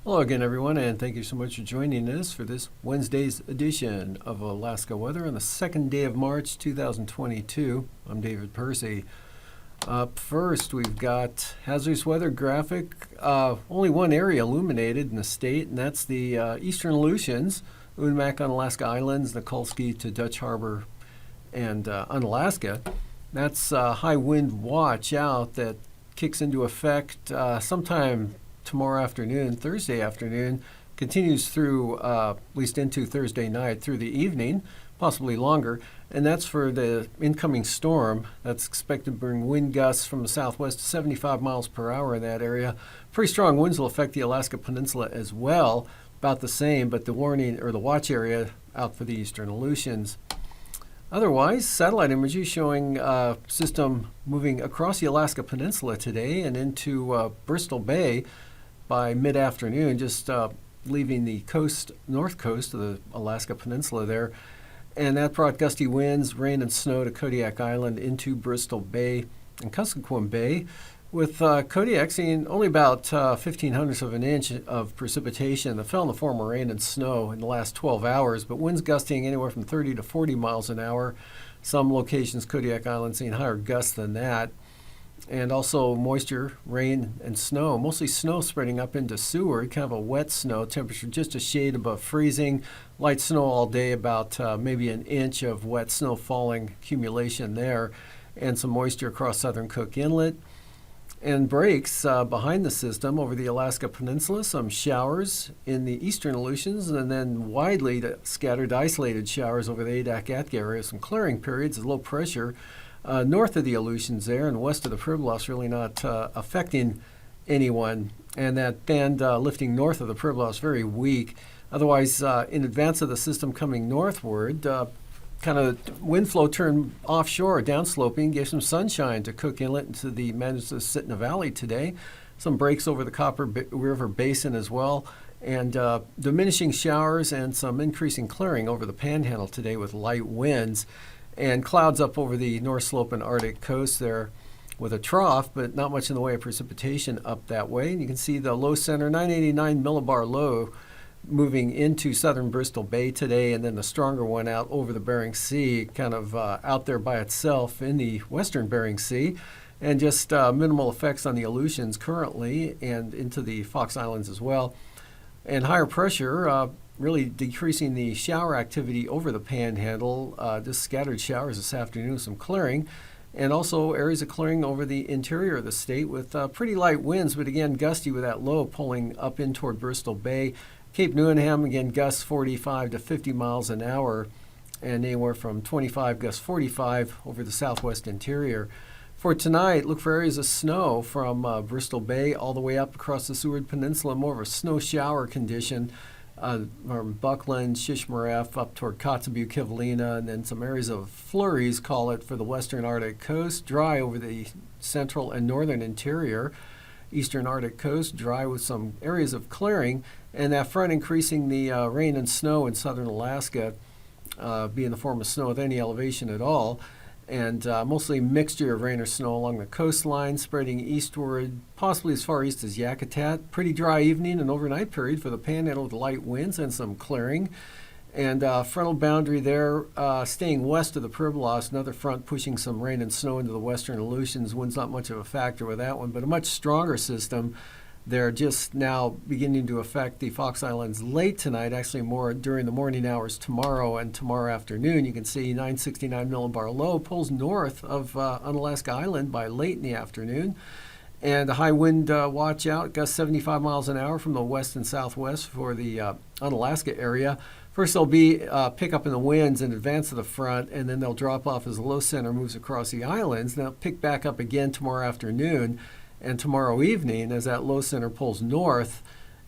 Hello again, everyone, and thank you so much for joining us for this Wednesday's edition of Alaska Weather on the second day of March 2022. I'm David Percy. Up first, we've got hazardous weather graphic. Only one area illuminated in the state, and that's the eastern Aleutians, Umac, Unalaska Islands, Nikolsky to Dutch Harbor, and Unalaska. That's high wind watch out that kicks into effect sometime tomorrow afternoon, Thursday afternoon, continues through at least into Thursday night through the evening, possibly longer, and that's for the incoming storm that's expected to bring wind gusts from the southwest to 75 miles per hour in that area. Pretty strong winds will affect the Alaska Peninsula as well, about the same, but the warning or the watch area out for the eastern Aleutians. Otherwise, satellite imagery showing system moving across the Alaska Peninsula today and into Bristol Bay by mid-afternoon, just leaving the north coast of the Alaska Peninsula there. And that brought gusty winds, rain and snow to Kodiak Island into Bristol Bay and Kuskokwim Bay, with Kodiak seeing only about 0.15 of an inch of precipitation that fell in the form of rain and snow in the last 12 hours, but winds gusting anywhere from 30 to 40 miles an hour. Some locations, Kodiak Island, seeing higher gusts than that. And also moisture, rain, and snow, mostly snow spreading up into Seward, kind of a wet snow, temperature just a shade above freezing, light snow all day, about maybe an inch of wet snow falling accumulation there, and some moisture across southern Cook Inlet. And breaks behind the system over the Alaska Peninsula, some showers in the eastern Aleutians, and then widely scattered isolated showers over the Adak-Atka area, some clearing periods of low pressure north of the Aleutians there, and west of the Pribilos really not affecting anyone. And that band lifting north of the Pribilos very weak. Otherwise, in advance of the system coming northward, kind of wind flow turned offshore, downsloping, gave some sunshine to Cook Inlet and to the Manistee-Sitna Valley today. Some breaks over the Copper River Basin as well, and diminishing showers and some increasing clearing over the Panhandle today with light winds. And clouds up over the North Slope and Arctic coast there with a trough, but not much in the way of precipitation up that way. And you can see the low center, 989 millibar low, moving into southern Bristol Bay today, and then the stronger one out over the Bering Sea, kind of out there by itself in the western Bering Sea, and just minimal effects on the Aleutians currently and into the Fox Islands as well. And higher pressure really decreasing the shower activity over the Panhandle, just scattered showers this afternoon, some clearing, and also areas of clearing over the interior of the state with pretty light winds, but again gusty with that low pulling up in toward Bristol Bay. Cape Newenham, again, gusts 45 to 50 miles an hour, and anywhere from 25 gusts 45 over the southwest interior. For tonight, look for areas of snow from Bristol Bay all the way up across the Seward Peninsula, more of a snow shower condition from Buckland, Shishmaref up toward Kotzebue, Kivalina, and then some areas of flurries, call it, for the western Arctic coast, dry over the central and northern interior. Eastern Arctic coast, dry with some areas of clearing, and that front increasing the rain and snow in southern Alaska, be in the form of snow with any elevation at all, and mostly mixture of rain or snow along the coastline, spreading eastward, possibly as far east as Yakutat. Pretty dry evening and overnight period for the Panhandle with light winds and some clearing. And frontal boundary there, staying west of the Pribilos, another front pushing some rain and snow into the western Aleutians. Wind's not much of a factor with that one, but a much stronger system. They're just now beginning to affect the Fox Islands late tonight, actually more during the morning hours tomorrow and tomorrow afternoon. You can see 969 millibar low pulls north of Unalaska Island by late in the afternoon. And a high wind watch out, gusts 75 miles an hour from the west and southwest for the Unalaska area. First, there'll be a pickup in the winds in advance of the front, and then they'll drop off as the low center moves across the islands. They'll pick back up again tomorrow afternoon and tomorrow evening as that low center pulls north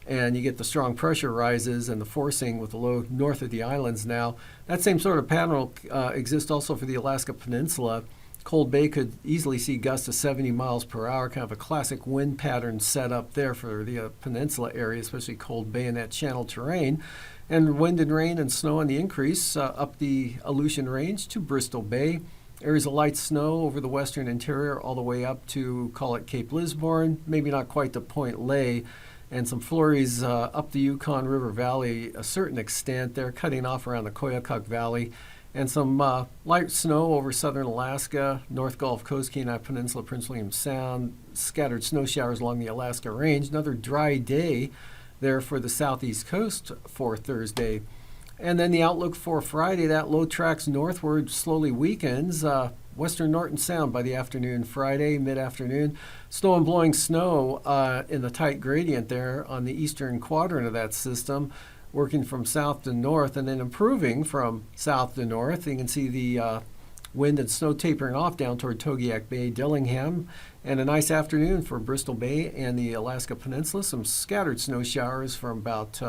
and you get the strong pressure rises and the forcing with the low north of the islands now. That same sort of pattern will exist also for the Alaska Peninsula. Cold Bay could easily see gusts of 70 miles per hour, kind of a classic wind pattern set up there for the peninsula area, especially Cold Bay and that channel terrain. And wind and rain and snow on the increase up the Aleutian Range to Bristol Bay. Areas of light snow over the western interior all the way up to, call it Cape Lisburne, maybe not quite to Point Lay, and some flurries up the Yukon River Valley, a certain extent there, cutting off around the Koyukuk Valley, and some light snow over southern Alaska, North Gulf Coast, Kenai Peninsula, Prince William Sound, scattered snow showers along the Alaska Range. Another dry day there for the southeast coast for Thursday. And then the outlook for Friday, that low tracks northward, slowly weakens. Western Norton Sound by the afternoon, Friday, mid-afternoon. Snow and blowing snow in the tight gradient there on the eastern quadrant of that system, working from south to north and then improving from south to north. You can see the wind and snow tapering off down toward Togiak Bay, Dillingham, and a nice afternoon for Bristol Bay and the Alaska Peninsula. Some scattered snow showers from about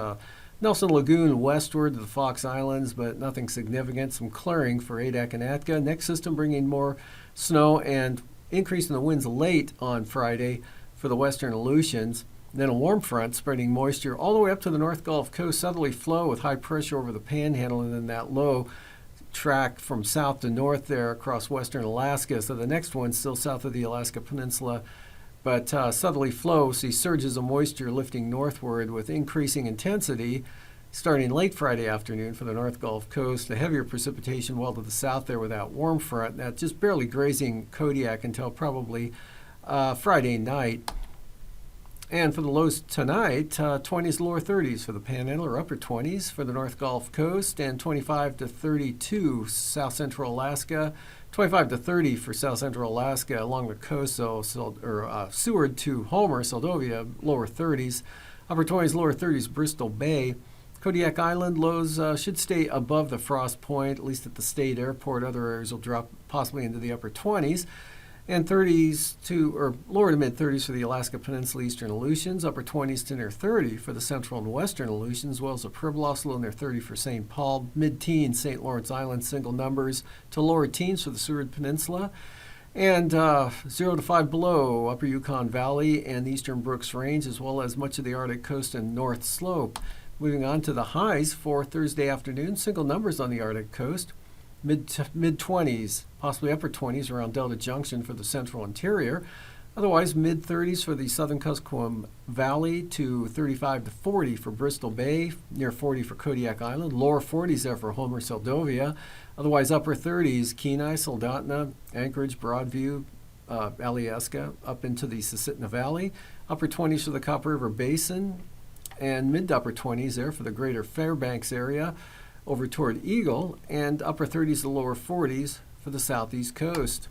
Nelson Lagoon westward to the Fox Islands, but nothing significant. Some clearing for Adak and Atka. Next system bringing more snow and increase in the winds late on Friday for the western Aleutians. Then a warm front spreading moisture all the way up to the North Gulf Coast, southerly flow with high pressure over the Panhandle, and then that low track from south to north there across western Alaska. So the next one's still south of the Alaska Peninsula, but southerly flow, see surges of moisture lifting northward with increasing intensity starting late Friday afternoon for the North Gulf Coast. The heavier precipitation well to the south there with that warm front, that just barely grazing Kodiak until probably Friday night. And for the lows tonight, 20s, lower 30s for the Panhandle, or upper 20s for the North Gulf Coast, and 25 to 32 south central Alaska, 25 to 30 for south central Alaska along the coast, Seward to Homer, Seldovia, lower 30s, upper 20s, lower 30s, Bristol Bay. Kodiak Island lows should stay above the frost point, at least at the state airport. Other areas will drop possibly into the upper 20s. And 30s to, or lower to mid-30s for the Alaska Peninsula, eastern Aleutians, upper 20s to near 30 for the central and western Aleutians, as well as the Pribilos, low near 30 for St. Paul, mid-teens, St. Lawrence Island, single numbers to lower teens for the Seward Peninsula, and 0 to 5 below upper Yukon Valley and the eastern Brooks Range, as well as much of the Arctic coast and North Slope. Moving on to the highs for Thursday afternoon, single numbers on the Arctic coast, mid-20s, possibly upper 20s around Delta Junction for the central interior. Otherwise, mid-30s for the southern Kuskokwim Valley to 35 to 40 for Bristol Bay, near 40 for Kodiak Island, lower 40s there for Homer, Seldovia. Otherwise, upper 30s, Kenai, Soldotna, Anchorage, Broadview, Alyeska, up into the Susitna Valley. Upper 20s for the Copper River Basin, and mid to upper 20s there for the greater Fairbanks area over toward Eagle, and upper 30s to lower 40s for the southeast coast.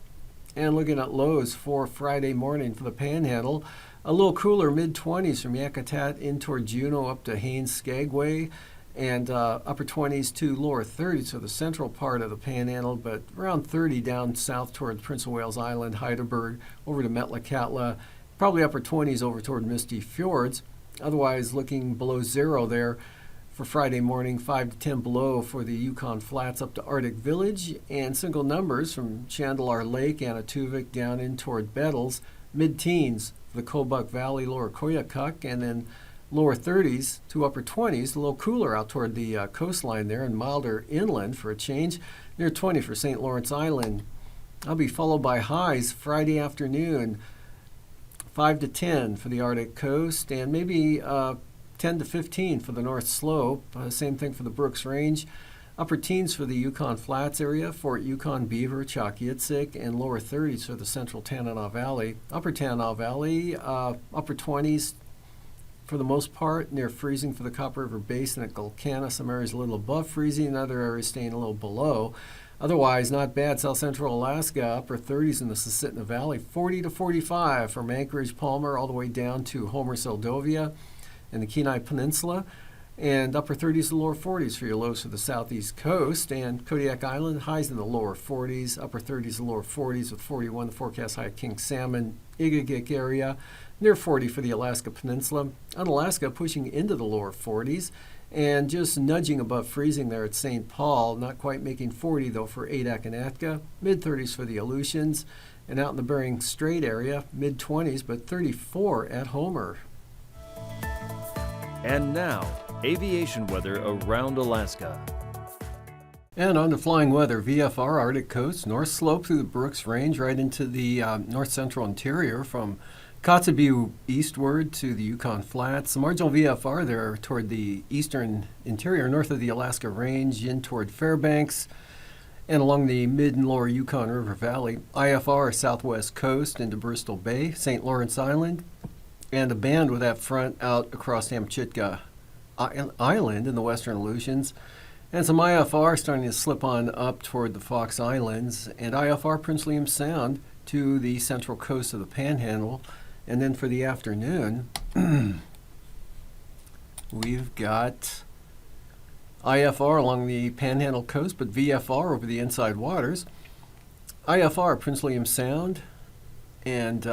And looking at lows for Friday morning for the Panhandle, a little cooler mid-20s from Yakutat in toward Juneau up to Haines, Skagway, and upper 20s to lower 30s for the central part of the Panhandle, but around 30 down south toward Prince of Wales Island, Heidelberg, over to Metlakatla, probably upper 20s over toward Misty Fjords. Otherwise, looking below zero there for Friday morning, 5 to 10 below for the Yukon Flats up to Arctic Village, and single numbers from Chandelar Lake, Anatuvik, down in toward Bettles, mid-teens for the Kobuk Valley, lower Koyukuk, and then lower 30s to upper 20s, a little cooler out toward the coastline there, and milder inland for a change, near 20 for St. Lawrence Island. I'll be followed by highs Friday afternoon, 5 to 10 for the Arctic coast, and maybe 10 to 15 for the North Slope. Same thing for the Brooks Range. Upper teens for the Yukon Flats area, Fort Yukon, Beaver, Chalk-Yitzhak, and lower 30s for the central Tanana Valley. Upper Tanana Valley, upper 20s for the most part, near freezing for the Copper River Basin at Gulkana. Some areas a little above freezing, other areas staying a little below. Otherwise, not bad. South Central Alaska, upper 30s in the Susitna Valley, 40 to 45 from Anchorage, Palmer, all the way down to Homer, Seldovia, and the Kenai Peninsula, and upper 30s to lower 40s for your lows for the southeast coast, and Kodiak Island, highs in the lower 40s, upper 30s to lower 40s with 41, the forecast high at King Salmon, Igagik area, near 40 for the Alaska Peninsula. Unalaska pushing into the lower 40s and just nudging above freezing there at St. Paul, not quite making 40 though for Adak and Atka, mid-30s for the Aleutians, and out in the Bering Strait area, mid-20s, but 34 at Homer. And now, aviation weather around Alaska. And on to flying weather, VFR Arctic coast, north slope through the Brooks Range right into the north central interior from Kotzebue eastward to the Yukon Flats. The marginal VFR there toward the eastern interior, north of the Alaska Range, in toward Fairbanks, and along the mid and lower Yukon River Valley. IFR southwest coast into Bristol Bay, St. Lawrence Island, and a band with that front out across Amchitka Island in the western Aleutians. And some IFR starting to slip on up toward the Fox Islands, and IFR Prince William Sound to the central coast of the Panhandle. And then for the afternoon, we've got IFR along the Panhandle coast, but VFR over the inside waters. IFR Prince William Sound, and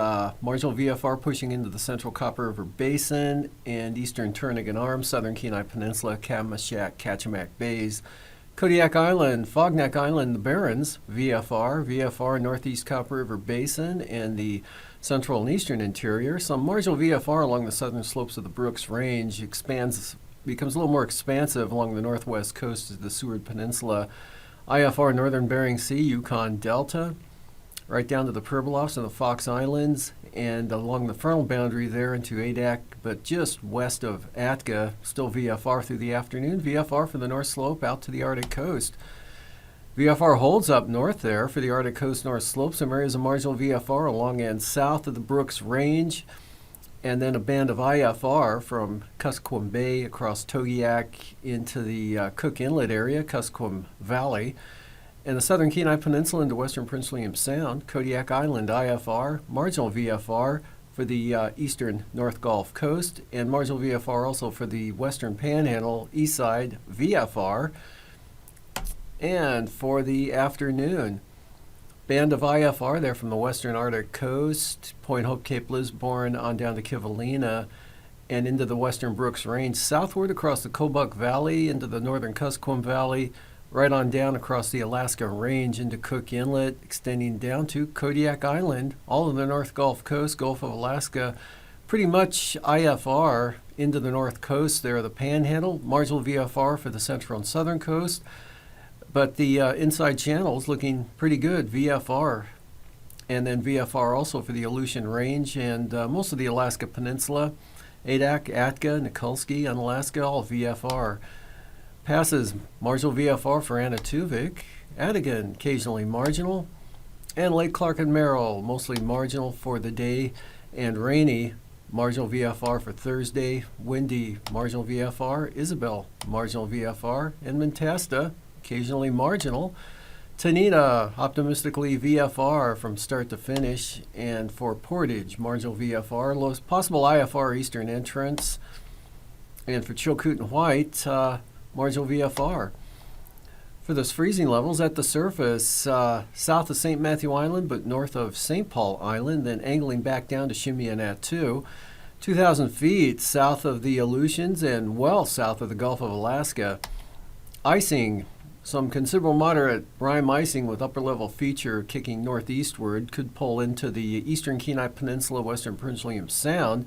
marginal VFR pushing into the central Copper River Basin and eastern Turnagain Arm, southern Kenai Peninsula, Kamishak, Kachemak Bays, Kodiak Island, Fognak Island, the Barrens, VFR northeast Copper River Basin and the central and eastern interior. Some marginal VFR along the southern slopes of the Brooks Range becomes a little more expansive along the northwest coast of the Seward Peninsula. IFR northern Bering Sea, Yukon Delta, right down to the Pribilofs and the Fox Islands, and along the frontal boundary there into Adak, but just west of Atka, still VFR through the afternoon. VFR for the north slope out to the Arctic coast. VFR holds up north there for the Arctic coast north slope. Some areas of marginal VFR along and south of the Brooks Range, and then a band of IFR from Kuskokwim Bay across Togiak into the Cook Inlet area, Kuskokwim Valley, and the southern Kenai Peninsula into western Prince William Sound, Kodiak Island IFR, marginal VFR for the eastern North Gulf Coast, and marginal VFR also for the western Panhandle, east side VFR. And for the afternoon, band of IFR there from the western Arctic coast, Point Hope, Cape Lisburne, on down to Kivalina, and into the western Brooks Range, southward across the Kobuk Valley, into the northern Kuskokwim Valley, right on down across the Alaska Range into Cook Inlet, extending down to Kodiak Island, all of the North Gulf Coast, Gulf of Alaska, pretty much IFR into the north coast there, the Panhandle, marginal VFR for the central and southern coast, but the inside channels looking pretty good, VFR, and then VFR also for the Aleutian Range and most of the Alaska Peninsula, Adak, Atka, Nikulski, Unalaska, all VFR. Passes marginal VFR for Anatuvik, Adigan occasionally marginal, and Lake Clark and Merrill mostly marginal for the day and rainy, marginal VFR for Thursday, windy marginal VFR, Isabel marginal VFR, and Mentasta occasionally marginal. Tanita optimistically VFR from start to finish, and for Portage marginal VFR, possible IFR eastern entrance, and for Chilkoot and White, marginal VFR. For those freezing levels at the surface, south of St. Matthew Island, but north of St. Paul Island, then angling back down to Shimianatu, 2,000 feet south of the Aleutians and well south of the Gulf of Alaska. Icing, some considerable moderate rime icing with upper level feature kicking northeastward, could pull into the eastern Kenai Peninsula, western Prince William Sound.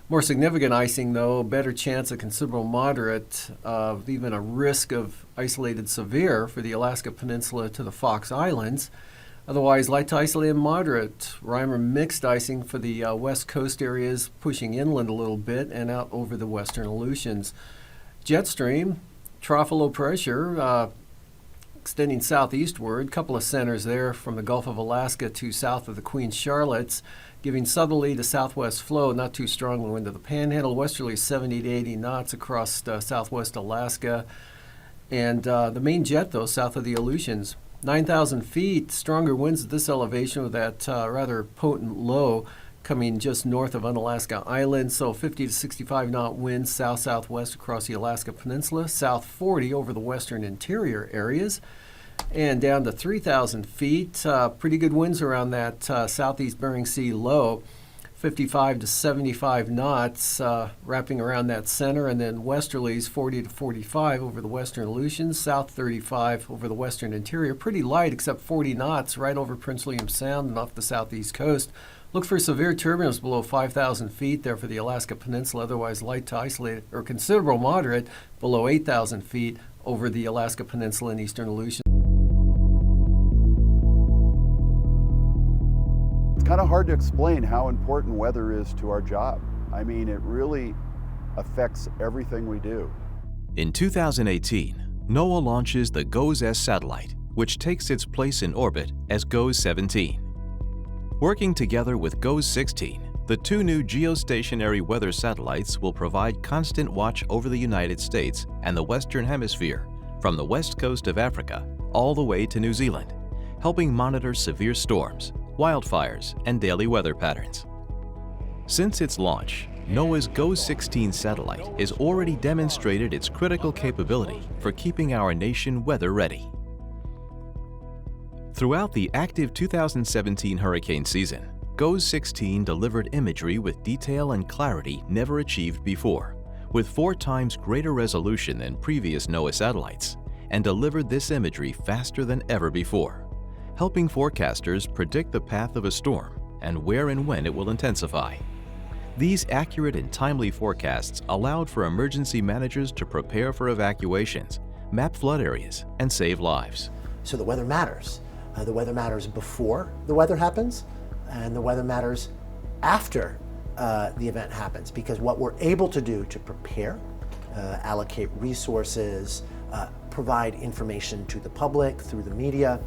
More significant icing, though, better chance of considerable moderate, even a risk of isolated severe for the Alaska Peninsula to the Fox Islands. Otherwise, light to isolated moderate, rime or mixed icing for the west coast areas, pushing inland a little bit and out over the western Aleutians. Jet stream, trough of low pressure, extending southeastward, couple of centers there from the Gulf of Alaska to south of the Queen Charlotte's, giving southerly to southwest flow, not too strong wind to the Panhandle, westerly 70 to 80 knots across southwest Alaska. And the main jet, though, south of the Aleutians, 9,000 feet, stronger winds at this elevation with that rather potent low coming just north of Unalaska Island, so 50 to 65 knot winds south-southwest across the Alaska Peninsula, south 40 over the western interior areas, and down to 3,000 feet. Pretty good winds around that southeast Bering Sea low. 55 to 75 knots wrapping around that center, and then westerlies 40 to 45 over the western Aleutians, south 35 over the western interior. Pretty light except 40 knots right over Prince William Sound and off the southeast coast. Look for severe turbulence below 5,000 feet there for the Alaska Peninsula, otherwise light to isolated or considerable moderate below 8,000 feet over the Alaska Peninsula and eastern Aleutians. It's kind of hard to explain how important weather is to our job. I mean, it really affects everything we do. In 2018, NOAA launches the GOES-S satellite, which takes its place in orbit as GOES-17. Working together with GOES-16, the two new geostationary weather satellites will provide constant watch over the United States and the Western Hemisphere, from the west coast of Africa all the way to New Zealand, helping monitor severe storms, wildfires, and daily weather patterns. Since its launch, NOAA's GOES-16 satellite has already demonstrated its critical capability for keeping our nation weather ready. Throughout the active 2017 hurricane season, GOES-16 delivered imagery with detail and clarity never achieved before, with 4 times greater resolution than previous NOAA satellites, and delivered this imagery faster than ever before, helping forecasters predict the path of a storm and where and when it will intensify. These accurate and timely forecasts allowed for emergency managers to prepare for evacuations, map flood areas, and save lives. So the weather matters. The weather matters before the weather happens, and the weather matters after the event happens, because what we're able to do to prepare, allocate resources, provide information to the public through the media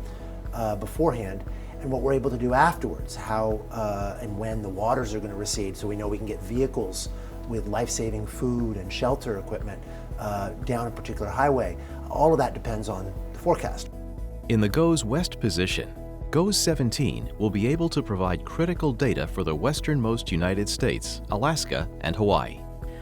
beforehand, and what we're able to do afterwards, how and when the waters are going to recede, so we know we can get vehicles with life-saving food and shelter equipment down a particular highway. All of that depends on the forecast. In the GOES West position, GOES-17 will be able to provide critical data for the westernmost United States, Alaska, and Hawaii.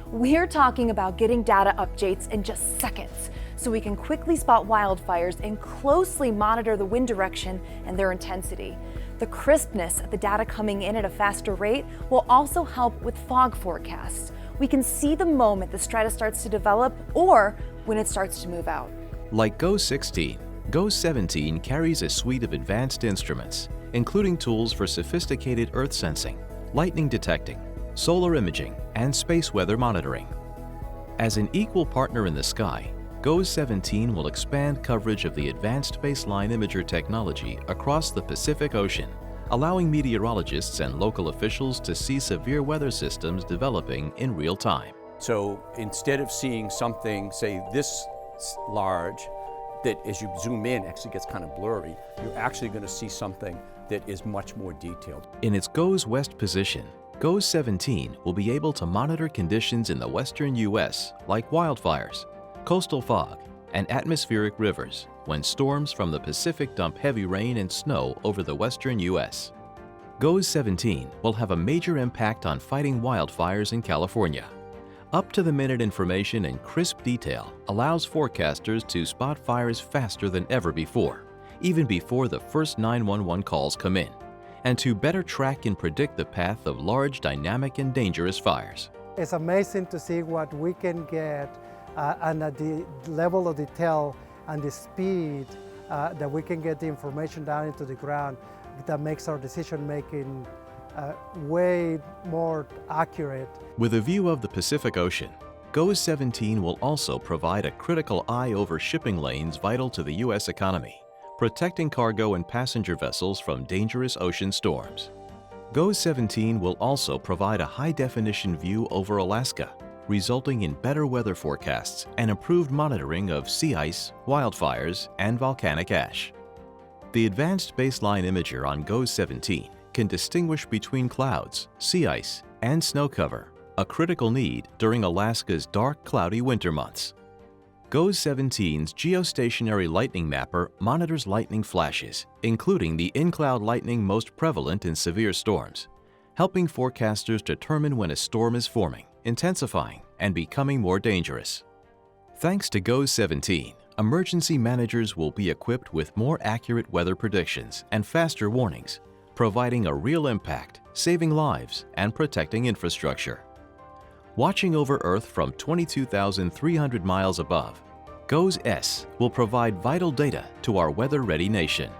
We're talking about getting data updates in just seconds, so we can quickly spot wildfires and closely monitor the wind direction and their intensity. The crispness of the data coming in at a faster rate will also help with fog forecasts. We can see the moment the stratus starts to develop or when it starts to move out. Like GOES-16, GOES-17 carries a suite of advanced instruments, including tools for sophisticated earth sensing, lightning detecting, solar imaging, and space weather monitoring. As an equal partner in the sky, GOES-17 will expand coverage of the advanced baseline imager technology across the Pacific Ocean, allowing meteorologists and local officials to see severe weather systems developing in real time. So instead of seeing something, say, this large, that as you zoom in actually gets kind of blurry, you're actually going to see something that is much more detailed. In its GOES West position, GOES-17 will be able to monitor conditions in the western U.S. like wildfires, coastal fog, and atmospheric rivers when storms from the Pacific dump heavy rain and snow over the western U.S. GOES-17 will have a major impact on fighting wildfires in California. Up-to-the-minute information and crisp detail allows forecasters to spot fires faster than ever before, even before the first 911 calls come in, and to better track and predict the path of large, dynamic, and dangerous fires. It's amazing to see what we can get and at the level of detail and the speed that we can get the information down into the ground that makes our decision-making way more accurate. With a view of the Pacific Ocean, GOES-17 will also provide a critical eye over shipping lanes vital to the U.S. economy, protecting cargo and passenger vessels from dangerous ocean storms. GOES-17 will also provide a high-definition view over Alaska, resulting in better weather forecasts and improved monitoring of sea ice, wildfires, and volcanic ash. The advanced baseline imager on GOES-17 can distinguish between clouds, sea ice, and snow cover, a critical need during Alaska's dark, cloudy winter months. GOES-17's geostationary lightning mapper monitors lightning flashes, including the in-cloud lightning most prevalent in severe storms, helping forecasters determine when a storm is forming, intensifying, and becoming more dangerous. Thanks to GOES-17, emergency managers will be equipped with more accurate weather predictions and faster warnings, providing a real impact saving lives and protecting infrastructure. Watching over Earth from 22,300 miles above, GOES-S will provide vital data to our weather-ready nation.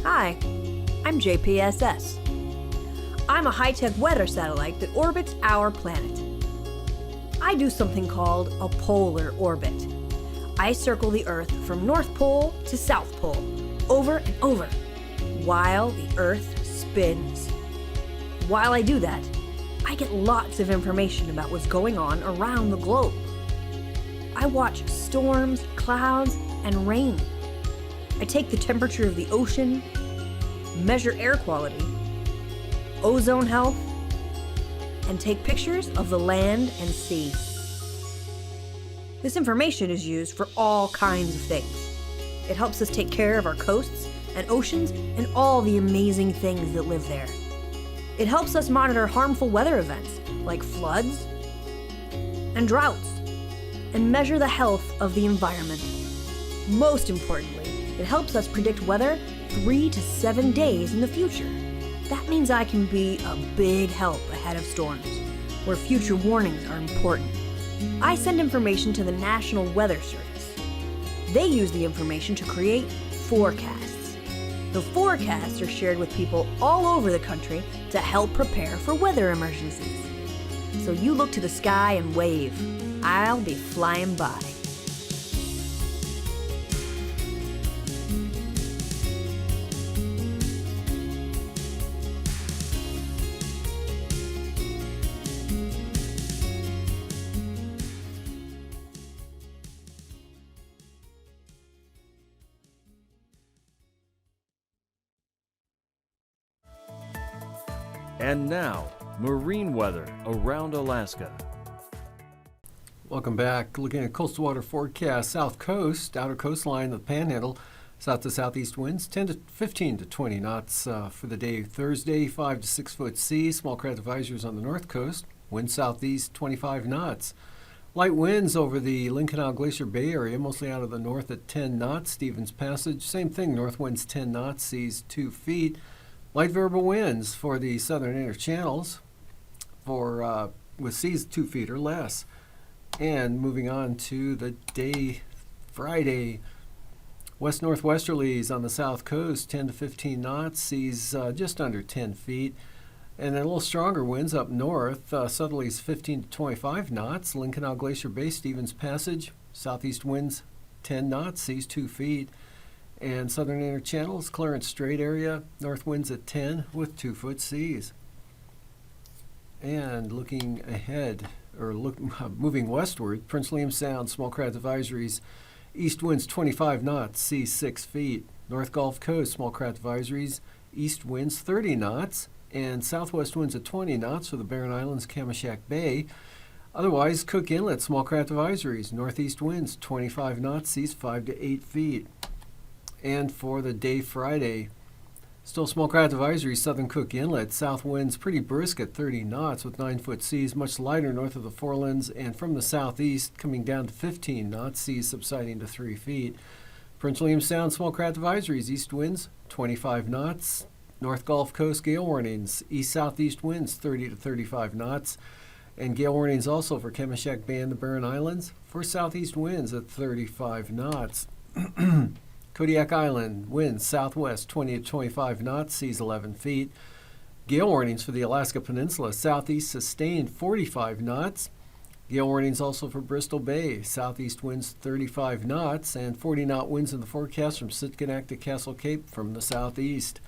Hi, I'm JPSS. I'm a high-tech weather satellite that orbits our planet. I do something called a polar orbit. I circle the Earth from North Pole to South Pole, over and over, while the Earth spins. While I do that, I get lots of information about what's going on around the globe. I watch storms, clouds, and rain. I take the temperature of the ocean, measure air quality, ozone health, and take pictures of the land and sea. This information is used for all kinds of things. It helps us take care of our coasts and oceans and all the amazing things that live there. It helps us monitor harmful weather events like floods and droughts and measure the health of the environment. Most importantly, it helps us predict weather 3 to 7 days in the future. That means I can be a big help ahead of storms, where future warnings are important. I send information to the National Weather Service. They use the information to create forecasts. The forecasts are shared with people all over the country to help prepare for weather emergencies. So you look to the sky and wave. I'll be flying by. And now, marine weather around Alaska. Welcome back. Looking at coastal water forecast, south coast, outer coastline of the Panhandle, south to southeast winds 10 to 15 to 20 knots for the day Thursday, 5 to 6 foot seas, small craft advisories on the north coast, wind southeast 25 knots. Light winds over the Lynn Canal Glacier Bay area, mostly out of the north at 10 knots. Stevens Passage, same thing, north winds 10 knots, seas 2 feet. Light variable winds for the southern inner channels with seas 2 feet or less. And moving on to the day Friday, west northwesterlies on the south coast 10 to 15 knots, seas just under 10 feet. And then a little stronger winds up north, southerlies 15 to 25 knots, Lynn Canal Glacier Bay, Stevens Passage, southeast winds 10 knots, seas 2 feet. And southern inner channels, Clarence Strait area, north winds at 10 with 2 foot seas. And looking ahead, moving westward, Prince William Sound, small craft advisories, east winds 25 knots, seas 6 feet. North Gulf Coast, small craft advisories, east winds 30 knots, and southwest winds at 20 knots for the Barren Islands, Kamishak Bay. Otherwise, Cook Inlet, small craft advisories, northeast winds 25 knots, seas 5 to 8 feet. And for the day Friday, still small craft advisory, southern Cook Inlet, south winds pretty brisk at 30 knots with 9 foot seas, much lighter north of the Forelands, and from the southeast coming down to 15 knots, seas subsiding to 3 feet. Prince William Sound, small craft advisories, east winds 25 knots, North Gulf Coast gale warnings, east-southeast winds 30 to 35 knots, and gale warnings also for Kamishak Bay and the Barren Islands for southeast winds at 35 knots. Kodiak Island, winds southwest 20 to 25 knots, seas 11 feet. Gale warnings for the Alaska Peninsula, southeast sustained 45 knots. Gale warnings also for Bristol Bay, southeast winds 35 knots, and 40-knot winds in the forecast from Sitkinak to Castle Cape from the southeast.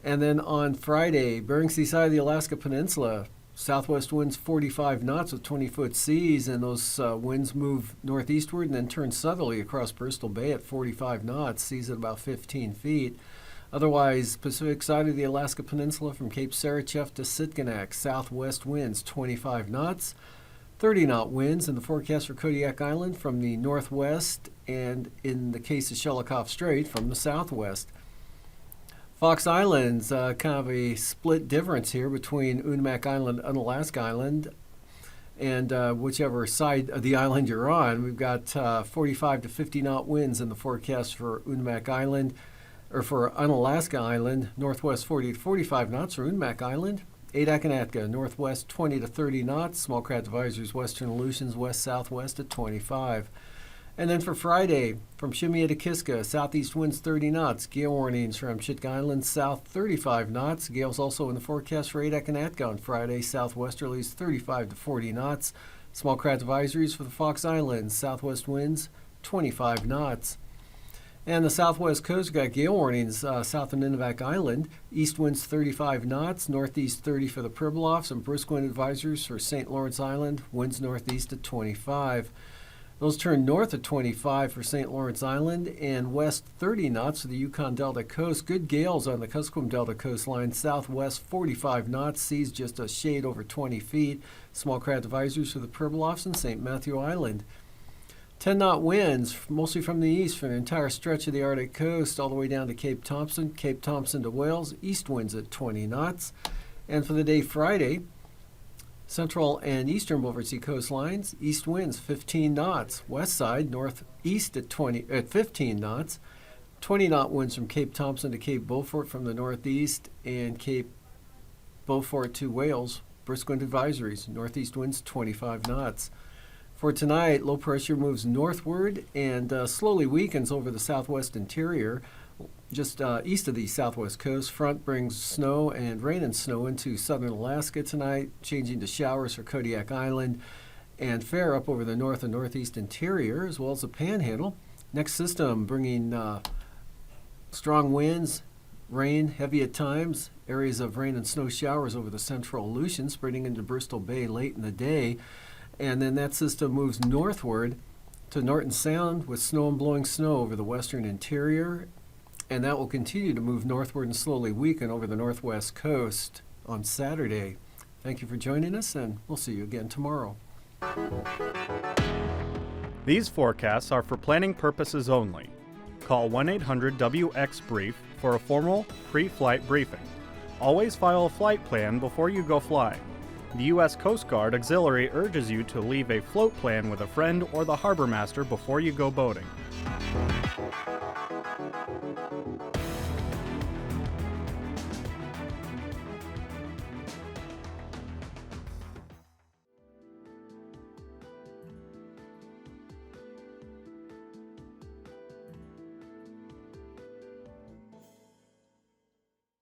And then on Friday, Bering Sea side of the Alaska Peninsula, southwest winds 45 knots with 20-foot seas, and those winds move northeastward and then turn southerly across Bristol Bay at 45 knots, seas at about 15 feet. Otherwise, Pacific side of the Alaska Peninsula from Cape Sarachev to Sitkinak, southwest winds 25 knots, 30-knot winds in the forecast for Kodiak Island from the northwest, and in the case of Shelikof Strait from the southwest. Fox Islands, kind of a split difference here between Unimak Island and Unalaska Island. And whichever side of the island you're on, we've got 45 to 50 knot winds in the forecast for Unamac Island, or for Unalaska Island, northwest 40 to 45 knots for Unamac Island. AKwx, northwest 20 to 30 knots. Small craft advisories, western Aleutians, west-southwest at 25. And then for Friday, from Shimei to Kiska, southeast winds 30 knots. Gale warnings from Chitka Island, south 35 knots. Gales also in the forecast for AKwx on Friday, southwesterlies 35 to 40 knots. Small craft advisories for the Fox Islands, southwest winds 25 knots. And the southwest coast got gale warnings south of Nunivak Island. East winds 35 knots, northeast 30 for the Pribilofs, and brisk wind advisories for St. Lawrence Island, winds northeast at 25. Those turn north at 25 for St. Lawrence Island, and west 30 knots for the Yukon Delta coast. Good gales on the Kuskokwim Delta coastline, southwest 45 knots, seas just a shade over 20 feet. Small craft advisories for the Pribilofs and St. Matthew Island. 10-knot winds, mostly from the east for the entire stretch of the Arctic coast, all the way down to Cape Thompson to Wales, east winds at 20 knots. And for the day Friday, central and eastern Beaufort Sea coastlines, east winds 15 knots, west side, northeast at 15 knots. 20-knot winds from Cape Thompson to Cape Beaufort from the northeast, and Cape Beaufort to Wales, brisk wind advisories, northeast winds 25 knots. For tonight, low pressure moves northward and slowly weakens over the southwest interior. Just east of the southwest coast, front brings snow and rain and snow into southern Alaska tonight, changing to showers for Kodiak Island and fair up over the north and northeast interior, as well as the Panhandle. Next system bringing strong winds, rain, heavy at times, areas of rain and snow showers over the central Aleutians, spreading into Bristol Bay late in the day. And then that system moves northward to Norton Sound with snow and blowing snow over the western interior. And that will continue to move northward and slowly weaken over the northwest coast on Saturday. Thank you for joining us, and we'll see you again tomorrow. These forecasts are for planning purposes only. Call 1-800-WX-BRIEF for a formal pre-flight briefing. Always file a flight plan before you go flying. The U.S. Coast Guard Auxiliary urges you to leave a float plan with a friend or the harbor master before you go boating.